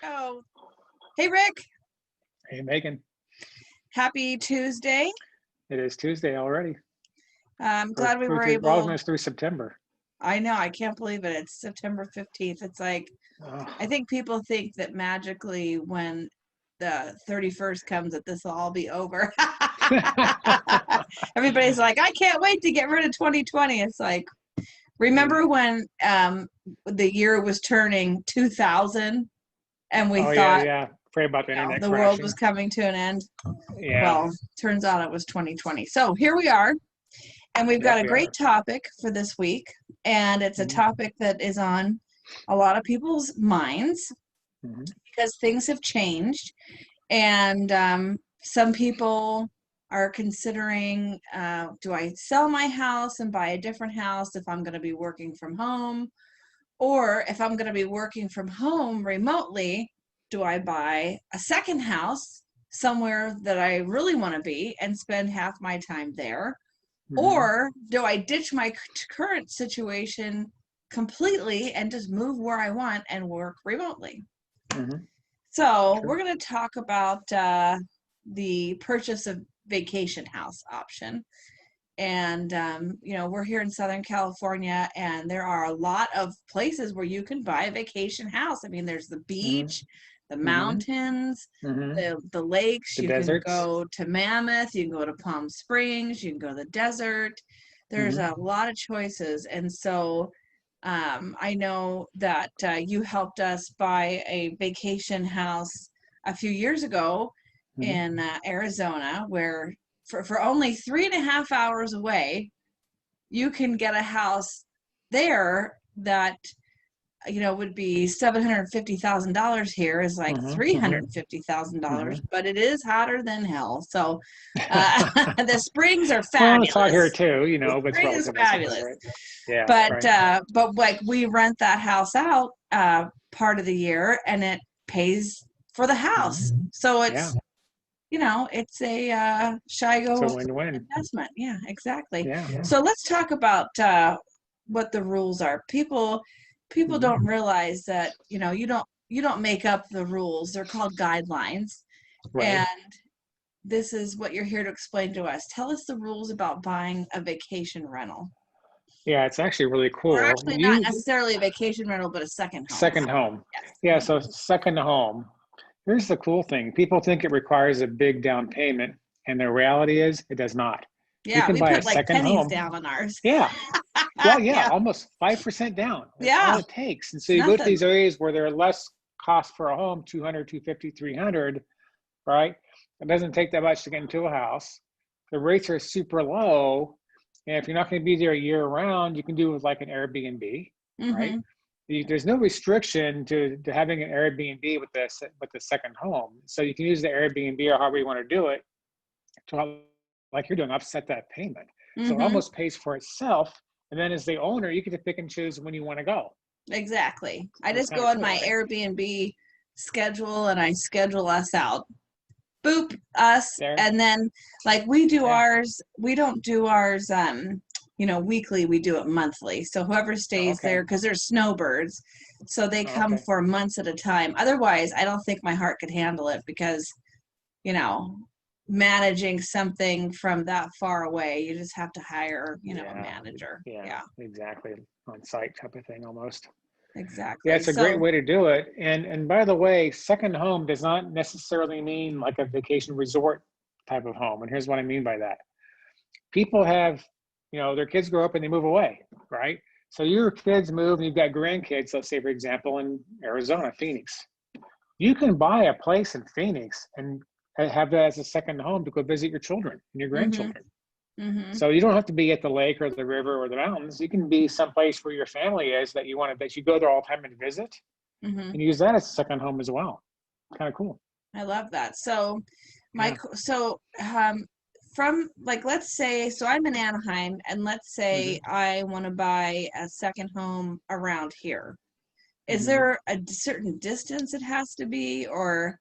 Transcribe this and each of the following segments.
Oh, hey Rick, Hey, Megan. happy Tuesday. It is Tuesday already. I'm We're, glad we we're, were through, we're able. almost through September. I know, I can't believe it. It's September 15th. It's like, I Oh. think people think that magically when the 31st comes that this will all be over. Everybody's like, I can't wait to get rid of 2020. It's like, remember when the year was turning 2000 and we Oh, yeah, thought, yeah. Pray about the internet the world was crashing. coming to an end? Yeah. Well, turns out it was 2020. So here we are. And we've got Yep, a we great are. topic for this week. And it's a Mhm, topic that is on a lot of people's minds mhm, because things have changed. And some people are considering, do I sell my house and buy a different house if I'm going to be working from home? Or if I'm going to be working from home remotely, do I buy a second house somewhere that I really want to be and spend half my time there? mhm. Or do I ditch my current situation completely and just move where I want and work remotely? Mhm. So, we're True. going to talk about the purchase of vacation house option. And, we're here in Southern California, and there are a lot of places where you can buy a vacation house. I mean, there's the Mhm, beach, the mhm, mountains, mhm. the lakes. The You can deserts. go to Mammoth, you can go to Palm Springs, you can go to the desert. There's Mhm, a lot of choices. And so I know that you helped us buy a vacation house a few years ago mhm. in Arizona, where for only 3.5 hours away, you can get a house there that would be $750,000. Here is like Mhm, mhm, $350,000, mhm. but it is hotter than hell. So the springs are Well, it's hot here fabulous. too, The but it's spring is relative, I suppose, fabulous, right? Yeah, but right. like we rent that house out part of the year, and it pays for the Mhm. house. So Yeah, it's a it's a Shigo win-win. investment. Yeah, exactly. Yeah. So let's talk about what the rules are. People Mhm. don't realize that you don't make up the rules. They're called guidelines, Right. and this is what you're here to explain to us. Tell us the rules about buying a vacation rental, Yeah, it's actually really or cool. actually not necessarily a vacation rental, but a second home. Second home. Yes. Yeah, so second home. Here's the cool thing. People think it requires a big down payment, and the reality is it does not. You Yeah, can we buy a put like second pennies home. down on ours. Yeah. Well, yeah, Yeah. almost 5% down. That's all Yeah. it takes. And so It's you go to nothing. these areas where there are less cost for a home, 200, 250, 300, right? It doesn't take that much to get into a house. The rates are super low. And if you're not going to be there year round, you can do it with like an Airbnb, right? Mm-hmm. There's no restriction to having an Airbnb with the second home. So you can use the Airbnb or however you want to do it to, like you're doing, offset that payment. So it Mm-hmm. almost pays for itself. And then as the owner, you get to pick and choose when you want to go. Exactly. I That's just kind go of on cool, my right? Airbnb schedule and I schedule us out. Boop us. There. And then like we do Yeah. ours, we don't do ours weekly, we do it monthly. So whoever Oh, stays okay. there, because they're snowbirds, so they Oh, come okay. for months at a time. Otherwise, I don't think my heart could handle it because, you know, managing something from that far away, you just have to hire, a Yeah. manager. Yeah. Yeah, Exactly. On site type of thing almost. Yeah, exactly. it's a great So, way to do it. And by the way, second home does not necessarily mean like a vacation resort type of home. And here's what I mean by that. People have, their kids grow up and they move away, right? So your kids move and you've got grandkids, let's say, for example, in Arizona, Phoenix. You can buy a place in Phoenix and have that as a second home to go visit your children and your mhm, grandchildren. mhm, So you don't have to be at the lake or the river or the mountains. You can be someplace where your family is that you go there all the time and visit mhm. and use that as a second home as well. Kind of cool. I love that. So, Yeah. from like let's say so I'm in Anaheim, and let's say Hmm. I want to buy a second home around here. Is Hmm. there a certain distance it has to be, or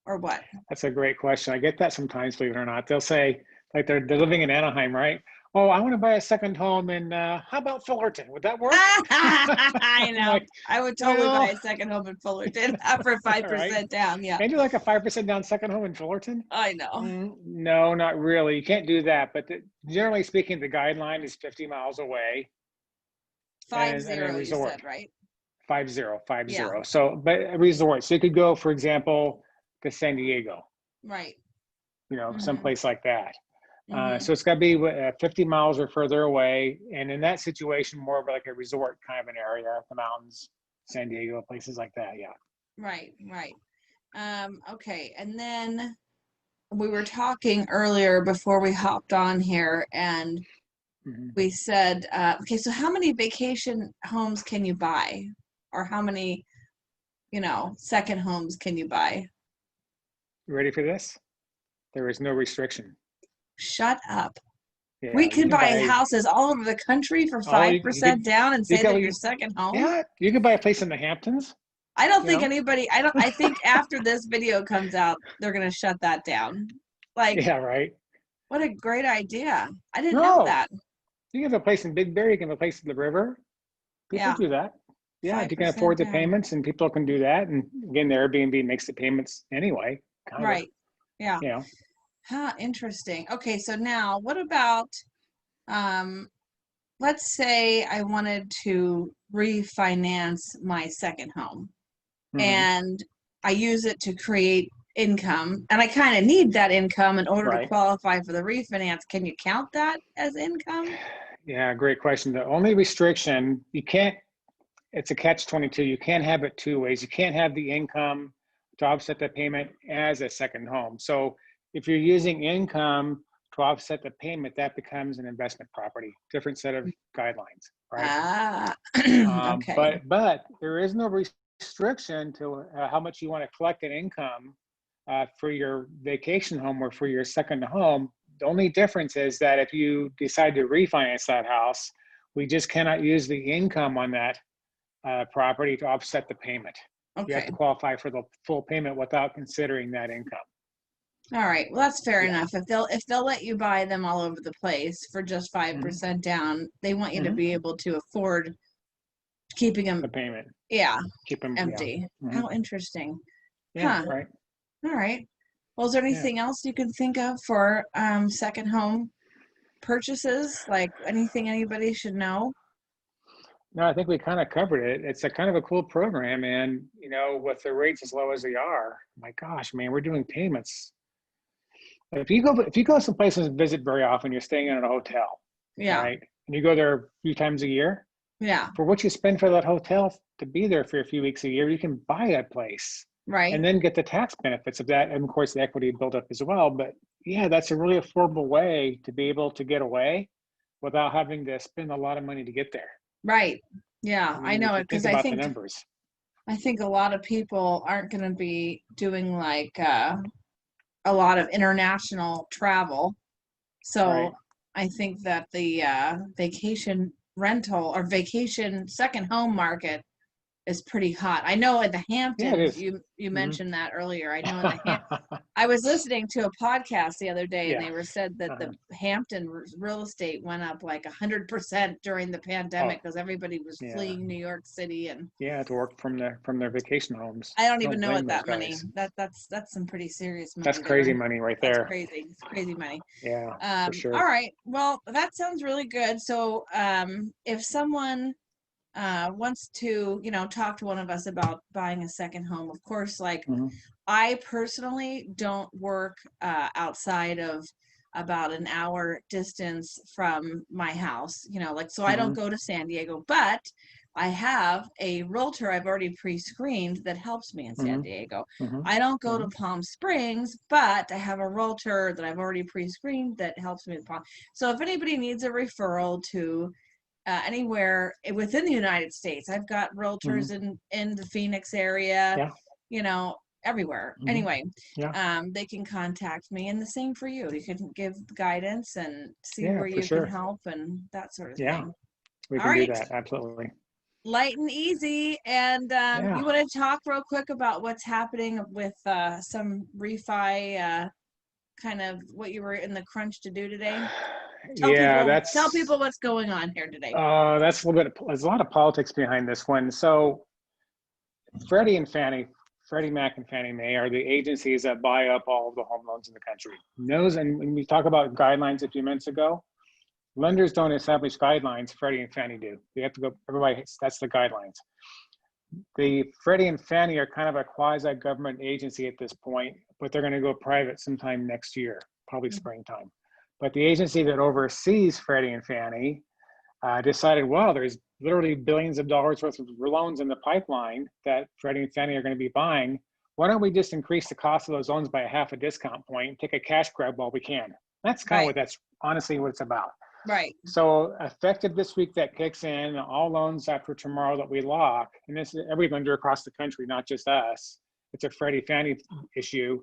what? That's a great question. I get that sometimes, believe it or not. They'll say, like they're living in Anaheim, right? oh, I want to buy a second home in, how about Fullerton? Would that work? I I'm know. like, I would totally buy well, a second home in Fullerton for all right. 5% down. Yeah, Can you do like a 5% down second home in Fullerton? I know. No, not really. You can't do that. But generally speaking, the guideline is 50 miles away and a 50, you resort. said, right? 50. Yeah, So, but a resort. So you could go, for example, to San Diego, right. Mm-hmm. someplace like that. Mm-hmm. So it's got to be 50 miles or further away. And in that situation, more of like a resort kind of an area, the mountains, San Diego, places like that. Yeah. Right, right. Okay, and then we were talking earlier before we hopped on here, and hmm we said, okay, so how many vacation homes can you buy? Or how many, second homes can you buy? You ready for this? There is no restriction. Shut up. We Yeah, you could can buy buy. houses all over the country for Oh, you could 5% down and you say they're could your second home. yeah, you could buy a place in the Hamptons. I don't You think know. anybody, I think after this video comes out, they're going to shut that down. Like, Yeah, right. what a great idea. I didn't know No, that. you can have a place in Big Bear. You can have a place in the river. People Yeah, do that. Yeah, if you can 5% afford the down. payments, and people can do that. And again, the Airbnb makes the payments anyway, kind of. Right. Yeah. You know. Huh, interesting. Okay, so now what about um let's say I wanted to refinance my second home hmm and I use it to create income and I kind of need that income in order to Right. qualify for the refinance. Can you count that as income? Yeah, great question. The only restriction you can't. It's a catch-22. You can't have it two ways. You can't have the income to offset the payment as a second home. So if you're using income to offset the payment, that becomes an investment property. Different set of guidelines, right? Ah, okay. But there is no restriction to how much you want to collect in income for your vacation home or for your second home. The only difference is that if you decide to refinance that house, we just cannot use the income on that property to offset the payment. You have Okay. to qualify for the full payment without considering that income. All right. Well, that's fair Yeah. enough. If they'll let you buy them all over the place for just hmm 5% down, they want you to hmm be able to afford keeping them, The payment. yeah, Keep them. Yeah. empty. hmm How interesting. Yeah. Huh. Right. All right. Well, is there Yeah. anything else you can think of for second home purchases? Like anything anybody should know? No, I think we kind of covered it. It's a kind of a cool program, and with the rates as low as they are, my gosh, man, we're doing payments. If you go some places and visit very often, you're staying in a hotel, Yeah. right? And you go there a few times a year. Yeah. For what you spend for that hotel to be there for a few weeks a year, you can buy that place Right. and then get the tax benefits of that. And of course, the equity built up as well. But yeah, that's a really affordable way to be able to get away without having to spend a lot of money to get there. Right. Yeah, I I mean, know if it you think because I about the think numbers, I think a lot of people aren't going to be doing like a lot of international travel. right? So I think that the vacation rental or vacation second home market is pretty hot. I know in the Yeah, it Hamptons, is. you Mhm. mentioned that earlier. I know in the I was listening to a podcast the other day, and Yeah. they were said that Uh-huh. the Hampton real estate went up like 100% during the Oh, pandemic because everybody was yeah. fleeing New York City, and Yeah, to work from their vacation homes. I don't I even don't know what blame those that money. guys. That's some pretty serious That's money crazy there. money right That's there. crazy. It's crazy money. Yeah, for All sure. right. Well, that sounds really good. So, if someone wants to, talk to one of us about buying a second home, of course, like Mhm. I personally don't work outside of about an hour distance from my house, so I don't Mhm. go to San Diego, but I have a realtor I've already pre-screened that helps me in San Mhm. Diego. Mhm. I don't go to Mhm. Palm Springs, but I have a realtor that I've already pre-screened that helps me with Palm. So if anybody needs a referral to anywhere within the United States. I've got realtors Mhm. in the Phoenix area, Yeah. everywhere. Mhm. Anyway, Yeah. they can contact me, and the same for you. You can give guidance and see Yeah, where for you can sure. help and that sort of Yeah, thing. we All can do right, that. Absolutely. light and easy. And Yeah. you want to talk real quick about what's happening with some refi, kind of what you were in the crunch to do today? Tell people what's going on here today. That's a little bit, there's a lot of politics behind this one. So Freddie Mac and Fannie Mae are the agencies that buy up all of the home loans in the country. And when we talk about guidelines a few minutes ago, lenders don't establish guidelines, Freddie and Fannie do. They have to go, that's the guidelines. The Freddie and Fannie are kind of a quasi-government agency at this point, but they're going to go private sometime next year, probably springtime. But the agency that oversees Freddie and Fannie decided, well, there's literally billions of dollars worth of loans in the pipeline that Freddie and Fannie are going to be buying. Why don't we just increase the cost of those loans by a half a discount point, take a cash grab while we can? That's kind of what that's honestly what it's about. Right. So effective this week, that kicks in. All loans after tomorrow that we lock, and this is every lender across the country, not just us, it's a Freddie Fannie issue,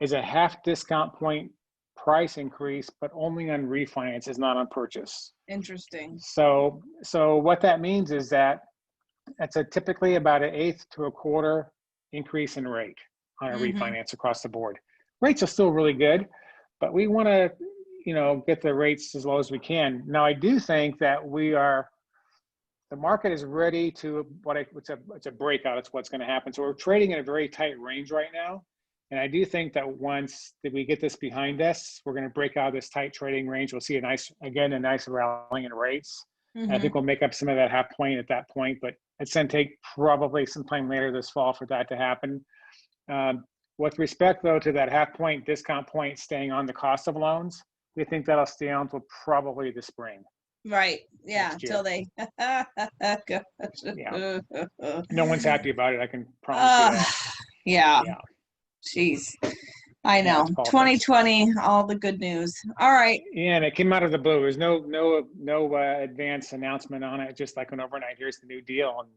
is a half discount point price increase, but only on refinances, not on purchase. Interesting. So what that means is that it's typically about an eighth to a quarter increase in rate on a refinance across the board. Rates are still really good, but we want to, get the rates as low as we can. Now, I do think that the market is ready to it's a breakout. It's what's going to happen. So we're trading in a very tight range right now. And I do think that once that we get this behind us, we're going to break out of this tight trading range. We'll see a nice rallying in rates. And I think we'll make up some of that half point at that point, but it's going to take probably sometime later this fall for that to happen. With respect though to that half point discount point staying on the cost of loans, we think that'll stay on until probably the spring. Right. Yeah. Until they. Yeah. No one's happy about it. I can promise you that. Yeah. Jeez. I know. 2020, all the good news. All right. Yeah, and it came out of the blue. There's no advance announcement on it. Just like an overnight, here's the new deal, and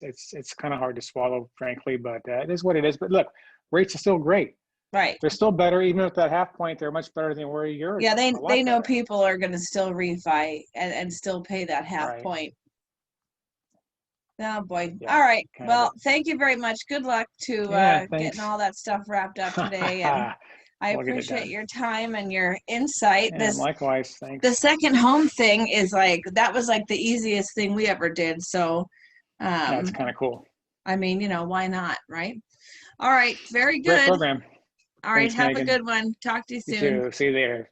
it's kind of hard to swallow, frankly. But it is what it is. But look, rates are still great. Right. They're still better, even at that half point. They're much better than they were a year ago. Yeah, they know people are going to still refi and still pay that half point. Oh boy. Yeah, all right. Well, thank you very much. Good luck to getting all that stuff wrapped up today. And I appreciate your time and your insight. Yeah, likewise. Thanks. The second home thing is that was the easiest thing we ever did. So that's kind of cool. I mean, why not, right? All right. Very good. Great program. All right. Have a good one. Talk to you soon. You too. See you there.